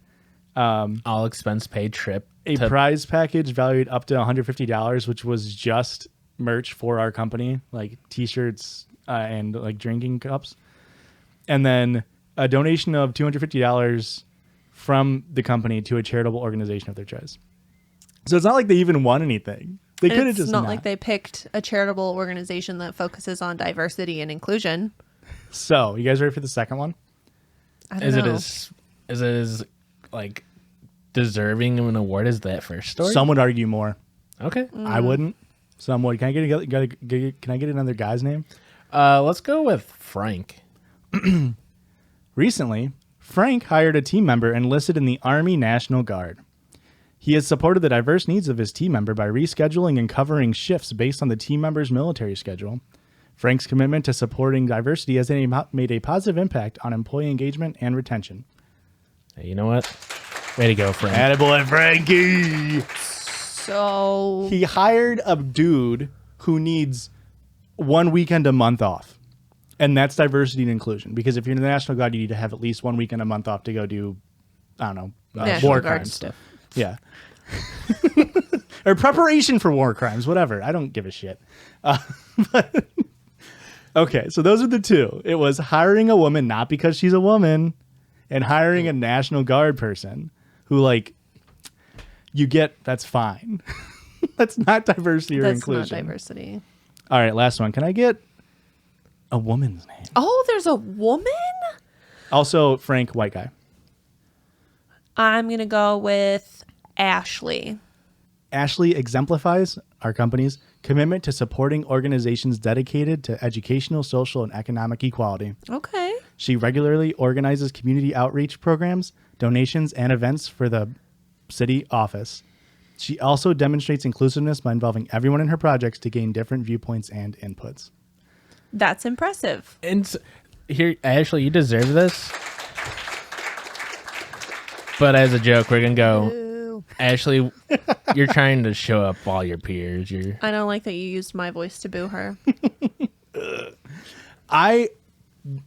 All expense paid trip. a prize package valued up to $150, which was just merch for our company, like T-shirts and like drinking cups, and then a donation of $250 from the company to a charitable organization of their choice. So it's not like they even won anything. They could have It's just not like they picked a charitable organization that focuses on diversity and inclusion. So you guys ready for the second one? I don't Is know. it as like deserving of an award as that first story? Some would argue more. Okay. I wouldn't. Some would. Can I get another guy's name? Let's go with Frank. Recently, Frank hired a team member enlisted in the Army National Guard. He has supported the diverse needs of his team member by rescheduling and covering shifts based on the team member's military schedule. Frank's commitment to supporting diversity has made a positive impact on employee engagement and retention. Hey, you know what? Way to go, Frank. Attaboy, Frankie! So He hired a dude who needs 1 weekend a month off. And that's diversity and inclusion. Because if you're in the National Guard, you need to have at least 1 weekend a month off to go do, I don't know, National war Guard crimes. stuff. Yeah. Or preparation for war crimes, whatever. I don't give a shit. But, okay, so those are the two. It was hiring a woman not because she's a woman and hiring a National Guard person who, like, you get, that's fine. That's not diversity or That's inclusion. not diversity. All right, last one. Can I get a woman's name? Oh, there's a woman? Also, Frank, white guy. I'm going to go with Ashley. Ashley exemplifies our company's commitment to supporting organizations dedicated to educational, social, and economic equality. Okay. She regularly organizes community outreach programs, donations, and events for the city office. She also demonstrates inclusiveness by involving everyone in her projects to gain different viewpoints and inputs. That's impressive. And here, Ashley, you deserve this. But as a joke, we're going to go, Ooh. Ashley, you're trying to show up all your peers. I don't like that you used my voice to boo her.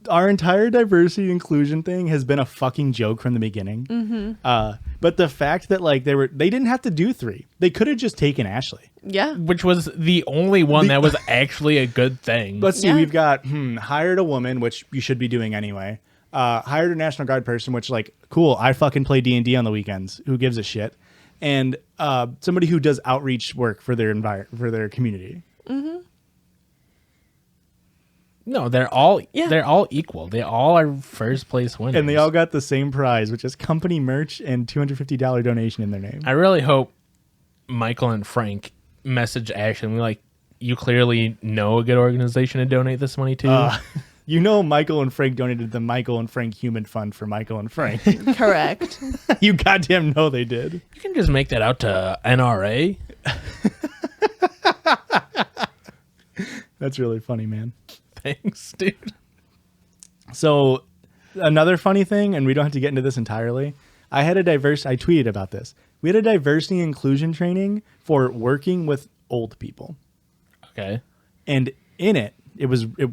Our entire diversity inclusion thing has been a fucking joke from the beginning. Mm-hmm. But the fact that like they didn't have to do 3. They could have just taken Ashley. Yeah. Which was the only one that was actually a good thing. Let's see, Yeah. we've got hired a woman, which you should be doing anyway. Hired a National Guard person, which like cool. I fucking play D&D on the weekends. Who gives a shit? And somebody who does outreach work for their community. Mm-hmm. No, they're all equal. They all are first place winners. And they all got the same prize, which is company merch and $250 donation in their name. I really hope Michael and Frank message Ashley and be like, you clearly know a good organization to donate this money to. You know Michael and Frank donated the Michael and Frank Human Fund for Michael and Frank. Correct. You goddamn know they did. You can just make that out to NRA. That's really funny, man. Thanks, dude. So another funny thing, and we don't have to get into this entirely, I tweeted about this. We had a diversity and inclusion training for working with old people. Okay. And in it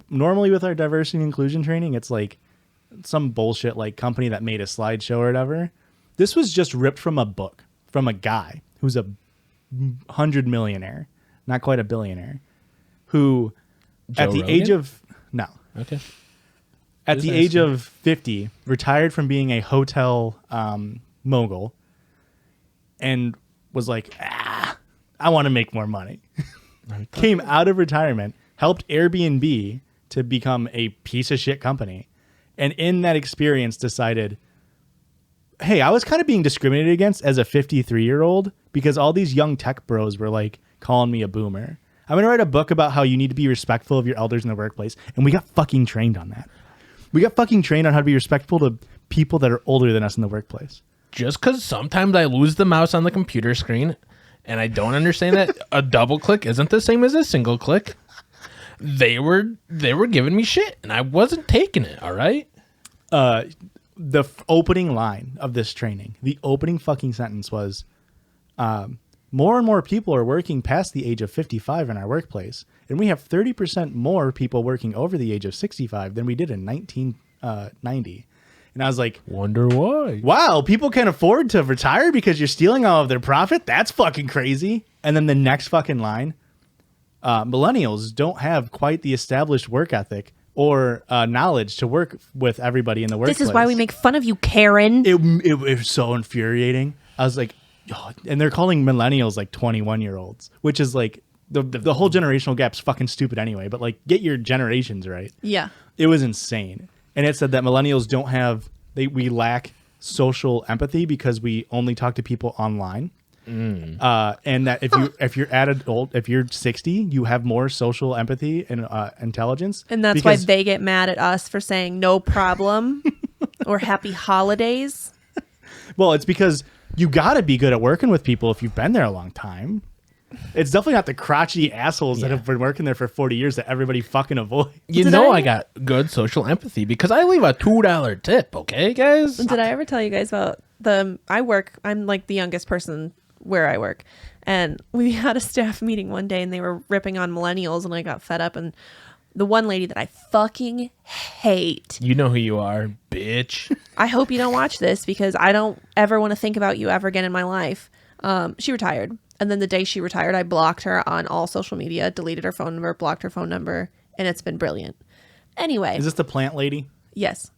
normally with our diversity and inclusion training, it's like some bullshit like company that made a slideshow or whatever. This was just ripped from a book from a guy who's 100 millionaire, not quite a billionaire, who at the age of Okay. At the age of 50, retired from being a hotel mogul and was like, I want to make more money. Came out of retirement, helped Airbnb to become a piece of shit company. And in that experience decided, hey, I was kind of being discriminated against as a 53-year-old because all these young tech bros were like calling me a boomer. I'm going to write a book about how you need to be respectful of your elders in the workplace. And we got fucking trained on that. We got fucking trained on how to be respectful to people that are older than us in the workplace. Just because sometimes I lose the mouse on the computer screen and I don't understand that a double click isn't the same as a single click. They were giving me shit and I wasn't taking it. All right. The opening line of this training, the opening fucking sentence was, more and more people are working past the age of 55 in our workplace, and we have 30% more people working over the age of 65 than we did in 1990. And I was like, wonder why? Wow, people can afford to retire because you're stealing all of their profit? That's fucking crazy. And then the next fucking line, millennials don't have quite the established work ethic or knowledge to work with everybody in the workplace. This is why we make fun of you, Karen. It was so infuriating. I was like, oh, and they're calling millennials like 21-year-olds, which is like the whole generational gap's fucking stupid anyway. But like, get your generations right. Yeah. It was insane. And it said that millennials we lack social empathy because we only talk to people online. And that if you're 60, you have more social empathy and intelligence. And that's why they get mad at us for saying no problem or happy holidays. Well, it's because you got to be good at working with people if you've been there a long time. It's definitely not the crotchety assholes that have been working there for 40 years that everybody fucking avoids. I got good social empathy because I leave a $2 tip, okay, guys? Did I ever tell you guys about I'm like the youngest person where I work. And we had a staff meeting one day and they were ripping on millennials and I got fed up. And the one lady that I fucking hate. You know who you are, bitch. I hope you don't watch this because I don't ever want to think about you ever again in my life. She retired. And then the day she retired, I blocked her on all social media, deleted her phone number, blocked her phone number, and it's been brilliant. Anyway. Is this the plant lady? Yes.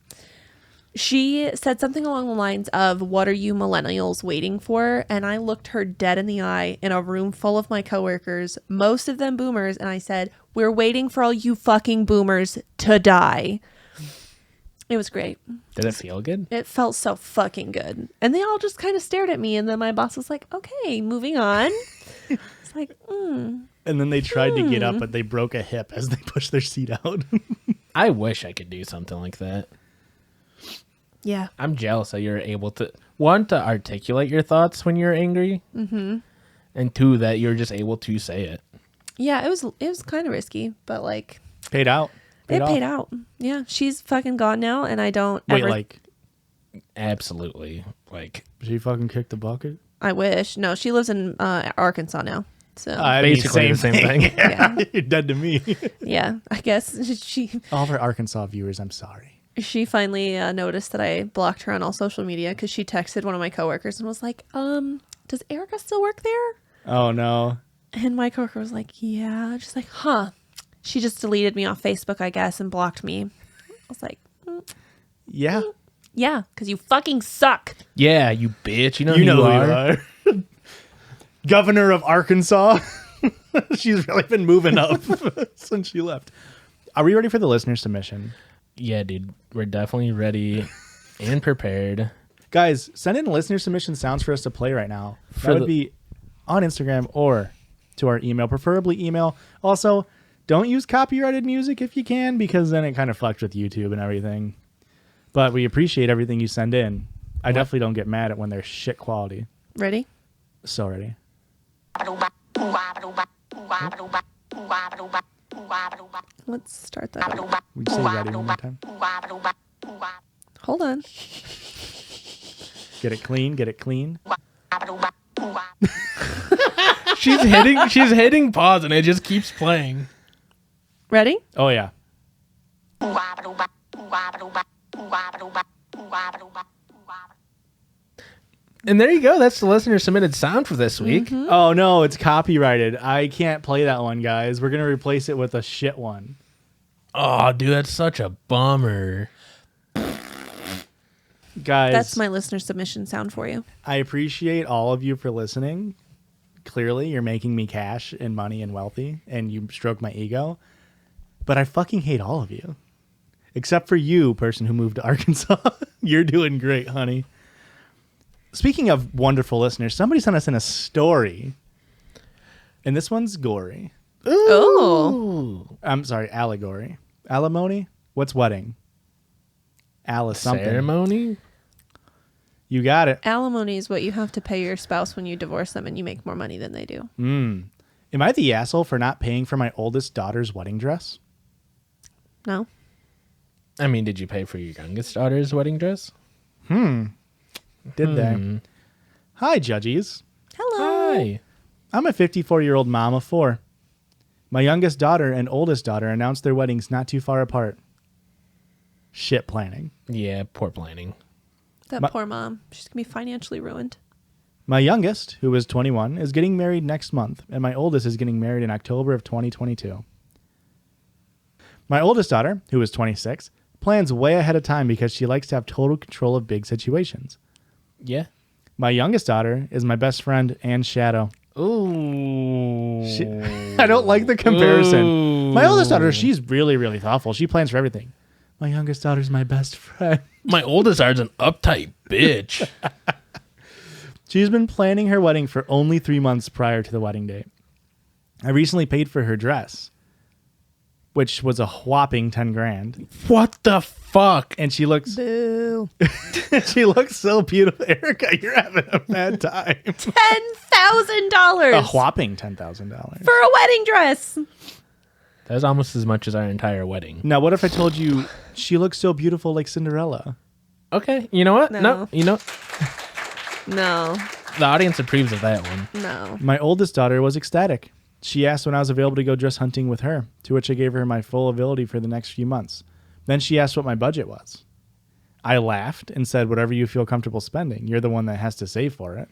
She said something along the lines of, what are you millennials waiting for? And I looked her dead in the eye in a room full of my coworkers, most of them boomers, and I said, we're waiting for all you fucking boomers to die. It was great. Did it feel good? It felt so fucking good. And they all just kind of stared at me. And then my boss was like, okay, moving on. It's like, And then they tried to get up, but they broke a hip as they pushed their seat out. I wish I could do something like that. Yeah. I'm jealous that you're able to, one, to articulate your thoughts when you're angry. Mm-hmm. And two, that you're just able to say it. Yeah, it was kind of risky, but like. Paid out. It paid out. Yeah, she's fucking gone now, and I don't absolutely, she fucking kicked the bucket? I wish. No, she lives in Arkansas now. So basically the same thing. Yeah. You're dead to me. Yeah, I guess she. All of our Arkansas viewers, I'm sorry. She finally noticed that I blocked her on all social media because she texted one of my coworkers and was like, does ERIKA still work there? Oh, no. And my coworker was like, yeah. She's like, huh. She just deleted me off Facebook, I guess, and blocked me. I was like, yeah. Yeah, because you fucking suck. Yeah, you bitch. You know who you you are. Governor of Arkansas. She's really been moving up since she left. Are we ready for the listener submission? Yeah, dude. We're definitely ready and prepared. Guys, send in listener submission sounds for us to play right now. That would be on Instagram or to our email, preferably email. Also, don't use copyrighted music if you can, because then it kind of fucks with YouTube and everything. But we appreciate everything you send in. I definitely don't get mad at when they're shit quality. Ready? So ready. Let's start that over. Would you say ready one more time? Hold on. Get it clean, get it clean. She's hitting pause and it just keeps playing. Ready? Oh, yeah. And there you go. That's the listener submitted sound for this week. Mm-hmm. Oh, no, it's copyrighted. I can't play that one, guys. We're going to replace it with a shit one. Oh, dude, that's such a bummer. Guys, That's my listener submission sound for you. I appreciate all of you for listening. Clearly, you're making me cash and money and wealthy, and you stroke my ego. But I fucking hate all of you. Except for you, person who moved to Arkansas. You're doing great, honey. Speaking of wonderful listeners, somebody sent us in a story. And this one's gory. Oh. I'm sorry, allegory. Alimony? What's wedding? Alice something. Ceremony? You got it. Alimony is what you have to pay your spouse when you divorce them and you make more money than they do. Am I the asshole for not paying for my oldest daughter's wedding dress? No? I mean, did you pay for your youngest daughter's wedding dress? Did they? Hi, Judgies. Hello. Hi. I'm a 54-year-old mom of 4. My youngest daughter and oldest daughter announced their weddings not too far apart. Shit planning. Yeah, poor planning. That poor mom. She's going to be financially ruined. My youngest, who is 21, is getting married next month, and my oldest is getting married in October of 2022. My oldest daughter, who is 26, plans way ahead of time because she likes to have total control of big situations. Yeah. My youngest daughter is my best friend and shadow. Ooh. I don't like the comparison. Ooh. My oldest daughter, she's really, really thoughtful. She plans for everything. My youngest daughter's my best friend. My oldest daughter's an uptight bitch. She's been planning her wedding for only 3 months prior to the wedding date. I recently paid for her dress, which was a whopping 10 grand. What the fuck? And she looks Boo. she looks so beautiful. Erica, you're having a bad time. $10,000. A whopping $10,000. For a wedding dress. That's almost as much as our entire wedding. Now, what if I told you she looks so beautiful like Cinderella? Okay, you know what? No. You know, No. the audience approves of that one. No. My oldest daughter was ecstatic. She asked when I was available to go dress hunting with her, to which I gave her my full availability for the next few months. Then she asked what my budget was. I laughed and said, whatever you feel comfortable spending. You're the one that has to save for it.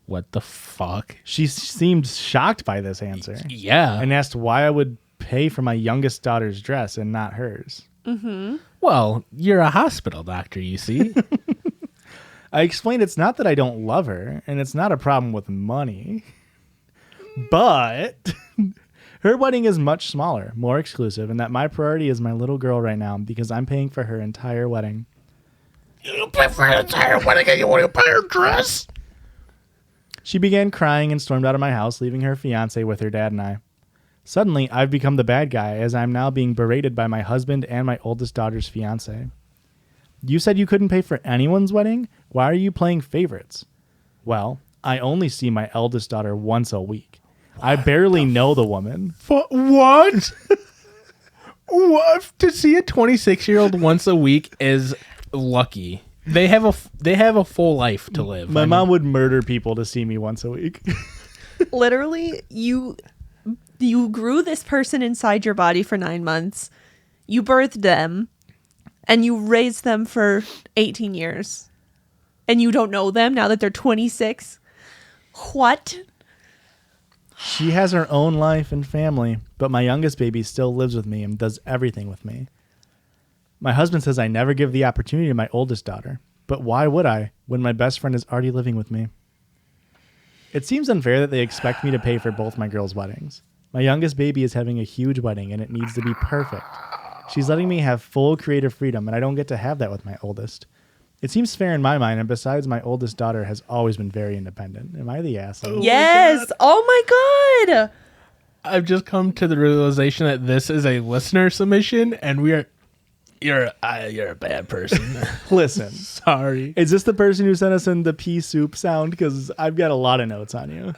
What the fuck? She seemed shocked by this answer Yeah. and asked why I would pay for my youngest daughter's dress and not hers. Well, you're a hospital doctor, you see. I explained it's not that I don't love her, and it's not a problem with money. But her wedding is much smaller, more exclusive, and that my priority is my little girl right now because I'm paying for her entire wedding. You pay for her entire wedding and you want to buy her dress? She began crying and stormed out of my house, leaving her fiancé with her dad and I. Suddenly, I've become the bad guy as I'm now being berated by my husband and my oldest daughter's fiancé. You said you couldn't pay for anyone's wedding? Why are you playing favorites? Well, I only see my eldest daughter once a week. I barely know the woman. What? What? To see a 26-year-old once a week is lucky. They have a full life to live. My mom would murder people to see me once a week. Literally, you grew this person inside your body for 9 months. You birthed them. And you raised them for 18 years. And you don't know them now that they're 26? What? She has her own life and family, but my youngest baby still lives with me and does everything with me. My husband says I never give the opportunity to my oldest daughter, but why would I when my best friend is already living with me? It seems unfair that they expect me to pay for both my girls' weddings. My youngest baby is having a huge wedding and it needs to be perfect. She's letting me have full creative freedom, and I don't get to have that with my oldest. It seems fair in my mind, and besides, my oldest daughter has always been very independent. Am I the asshole? Yes. Oh my God. I've just come to the realization that this is a listener submission, and you're a bad person. Listen, Sorry. is this the person who sent us in the pea soup sound? Because I've got a lot of notes on you.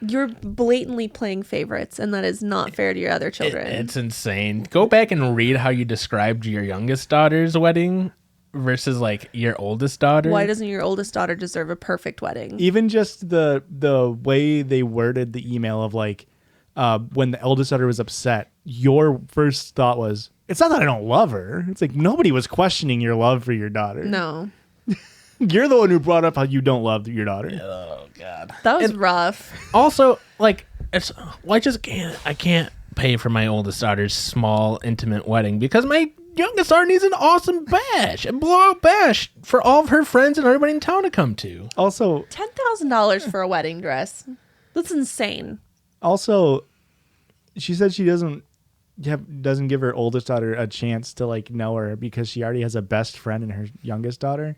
You're blatantly playing favorites, and that is not fair to your other children. It's insane. Go back and read how you described your youngest daughter's wedding versus like your oldest daughter. Why doesn't your oldest daughter deserve a perfect wedding? Even just the way they worded the email of like when the eldest daughter was upset, your first thought was, it's not that I don't love her. It's like nobody was questioning your love for your daughter. No. You're the one who brought up how you don't love your daughter. Oh God. That was rough. Also, like, I can't pay for my oldest daughter's small, intimate wedding because my youngest daughter needs an awesome bash, a blowout bash for all of her friends and everybody in town to come to. Also, $10,000 for a wedding dress. That's insane. she said she doesn't give her oldest daughter a chance to like know her because she already has a best friend in her youngest daughter.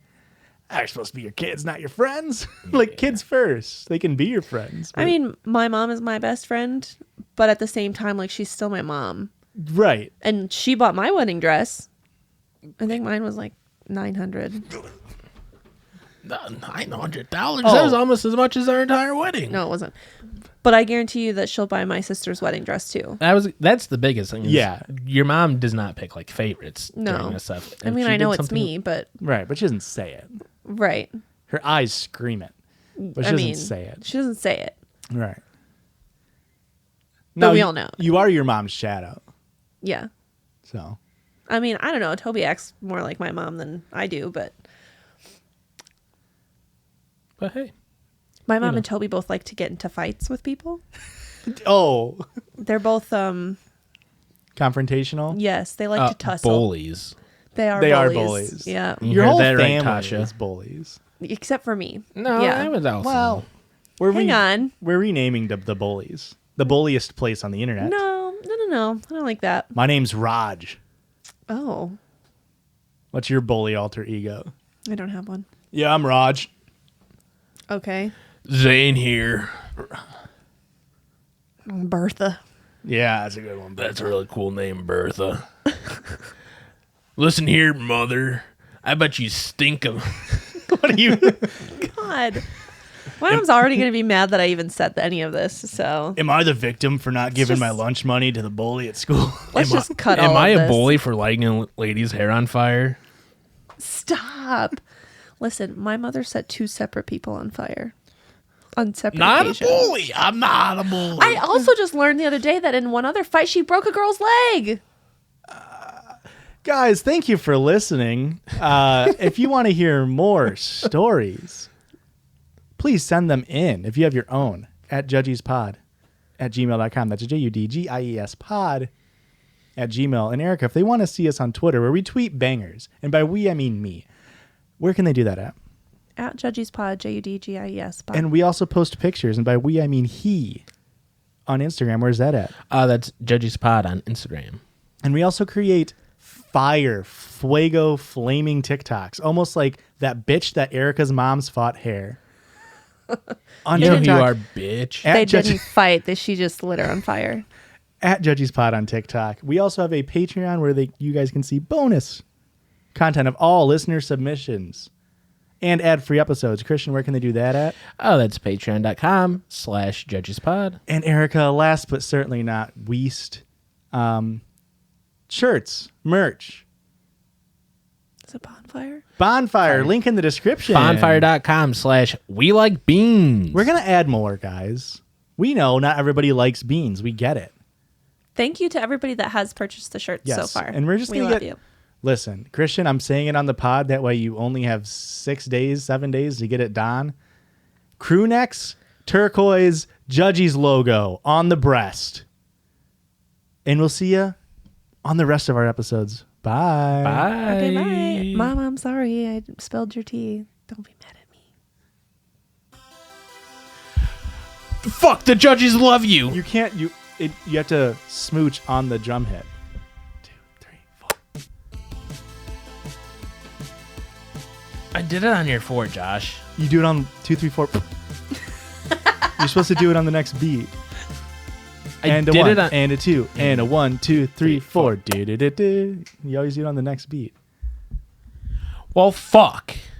They're supposed to be your kids, not your friends. Like kids first. They can be your friends. I mean, my mom is my best friend, but at the same time, like, she's still my mom. Right. And she bought my wedding dress. I think mine was like $900. $900? Oh. That was almost as much as our entire wedding. No, it wasn't. But I guarantee you that she'll buy my sister's wedding dress too. That's the biggest thing. Yeah. Your mom does not pick like favorites No. during this stuff. I If mean, she I know did it's something- me, but Right, but she doesn't say it. right. Her eyes scream it, but she doesn't say it. She doesn't say it. Right. But we all know. You are your mom's shadow. Yeah. So I mean, I don't know. Toby acts more like my mom than I do, but But hey. my mom and Toby both like to get into fights with people. Oh. They're both Confrontational? yes, they like to tussle. Bullies. They are They are bullies. bullies. Yeah. You Your heard whole that right, family Tasha. is bullies. Except for me. No, Yeah. I was also. Well, we're Hang on. We're renaming the bullies. The bulliest place on the internet. No. I don't like that. My name's Raj. Oh. What's your bully alter ego? I don't have one. Yeah, I'm Raj. Okay. Zane here. Bertha. Yeah, that's a good one. That's a really cool name, Bertha. Listen here, mother. I bet you stink of... What are you? God. My mom's already going to be mad that I even said any of this, so... Am I the victim for not giving my lunch money to the bully at school? Let's just cut all Am of I a this. bully for lighting a lady's hair on fire? Stop. Listen, my mother set 2 separate people on fire. On separate Not occasions. a bully. I'm not a bully. I also just learned the other day that in one other fight, she broke a girl's leg. Guys, thank you for listening. If you want to hear more stories, please send them in if you have your own at judgiespod@gmail.com. That's JUDGIES pod at Gmail. And Erika, if they want to see us on Twitter, where we tweet bangers, and by we, I mean me, where can they do that at? At JudgiesPod, JUDGIES pod. And we also post pictures, and by we, I mean he, on Instagram. Where's that at? That's Judgies Pod on Instagram. And we also create fuego, flaming TikToks, almost like that bitch that Erica's mom's fought hair. On You know who you TikTok, are, bitch. They at Judge- didn't fight. She just lit her on fire. at Judgies Pod on TikTok. We also have a Patreon where you guys can see bonus content of all listener submissions and ad-free episodes. Christian, where can they do that at? That's patreon.com/judgespod. And Erika, last but certainly not least, shirts, merch, Is it bonfire? bonfire, link in the description. Bonfire.com/we like beans. We're going to add more, guys. We know not everybody likes beans. We get it. Thank you to everybody that has purchased the shirts so Yes. far. And we're just we going to love get... you. Listen, Christian, I'm saying it on the pod. That way you only have 7 days to get it done. Crew necks, turquoise, Judgies logo on the breast. And we'll see you on the rest of our episodes. Bye. Bye. Okay, bye. Mom, I'm sorry. I spilled your tea. Don't be mad at me. Fuck, the judges love you. You can't, you have to smooch on the drum hit. 2, 3, 4. I did it on your 4, Josh. You do it on 2, 3, 4. You're supposed to do it on the next beat. And a did 1, it on- and a 2, and a 1, 2, 3, 4. Do-do-do-do. You always do it on the next beat. Well, fuck.